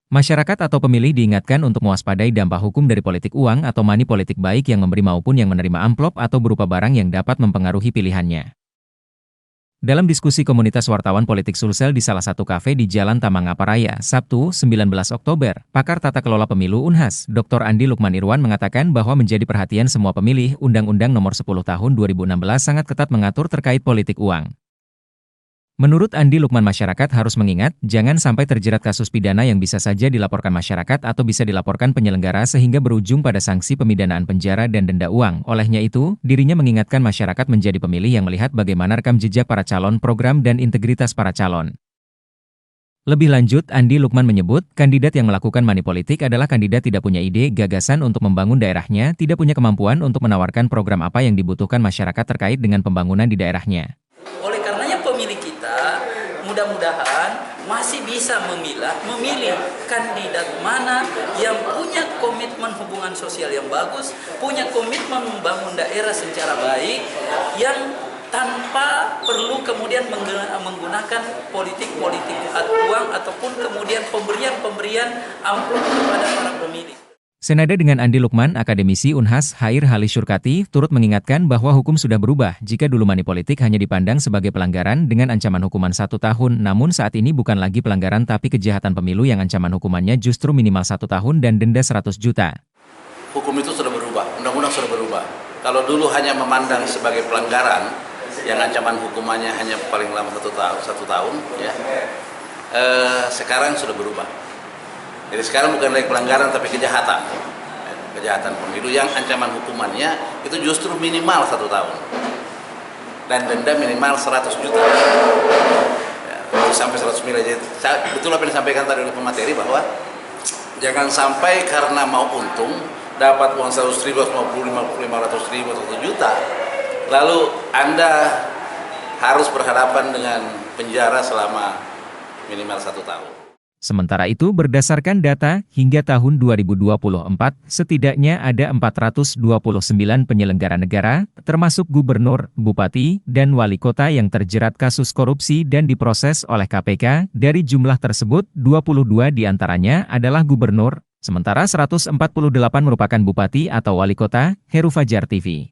Masyarakat atau pemilih diingatkan untuk mewaspadai dampak hukum dari politik uang atau money politik baik yang memberi maupun yang menerima amplop atau berupa barang yang dapat mempengaruhi pilihannya. Dalam diskusi komunitas wartawan politik Sulsel di salah satu kafe di Jalan Tamangaparaya, Sabtu, 19 Oktober, pakar tata kelola pemilu Unhas, Dr. Andi Lukman Irwan mengatakan bahwa menjadi perhatian semua pemilih, Undang-Undang Nomor 10 Tahun 2016 sangat ketat mengatur terkait politik uang. Menurut Andi Lukman, masyarakat harus mengingat, jangan sampai terjerat kasus pidana yang bisa saja dilaporkan masyarakat atau bisa dilaporkan penyelenggara sehingga berujung pada sanksi pemidanaan penjara dan denda uang. Olehnya itu, dirinya mengingatkan masyarakat menjadi pemilih yang melihat bagaimana rekam jejak para calon, program dan integritas para calon. Lebih lanjut, Andi Lukman menyebut, kandidat yang melakukan money politik adalah kandidat tidak punya ide, gagasan untuk membangun daerahnya, tidak punya kemampuan untuk menawarkan program apa yang dibutuhkan masyarakat terkait dengan pembangunan di daerahnya. Oleh karenanya pemilih kita mudah-mudahan masih bisa memilih kandidat mana yang punya komitmen hubungan sosial yang bagus, punya komitmen membangun daerah secara baik, yang tanpa perlu kemudian menggunakan politik-politik uang ataupun kemudian pemberian amplop kepada para pemilih. Senada dengan Andi Lukman, akademisi Unhas Hair Hali Syurkati turut mengingatkan bahwa hukum sudah berubah jika dulu money politik hanya dipandang sebagai pelanggaran dengan ancaman hukuman 1 tahun, namun saat ini bukan lagi pelanggaran tapi kejahatan pemilu yang ancaman hukumannya justru minimal 1 tahun dan denda 100 juta. Hukum itu sudah berubah, undang-undang sudah berubah. Kalau dulu hanya memandang sebagai pelanggaran yang ancaman hukumannya hanya paling lama 1 tahun, ya, sekarang sudah berubah. Jadi sekarang bukan lagi pelanggaran tapi kejahatan pemilu yang ancaman hukumannya itu justru minimal 1 tahun dan denda minimal 100 juta, ya, itu sampai 100 miliar. Jadi betul apa yang disampaikan tadi oleh pemateri bahwa jangan sampai karena mau untung dapat uang 100 ribu, 50 500 ribu atau 1 juta, lalu Anda harus berhadapan dengan penjara selama minimal 1 tahun. Sementara itu, berdasarkan data, hingga tahun 2024, setidaknya ada 429 penyelenggara negara, termasuk gubernur, bupati, dan wali kota yang terjerat kasus korupsi dan diproses oleh KPK. Dari jumlah tersebut, 22 diantaranya adalah gubernur, sementara 148 merupakan bupati atau wali kota. Heru Fajar TV.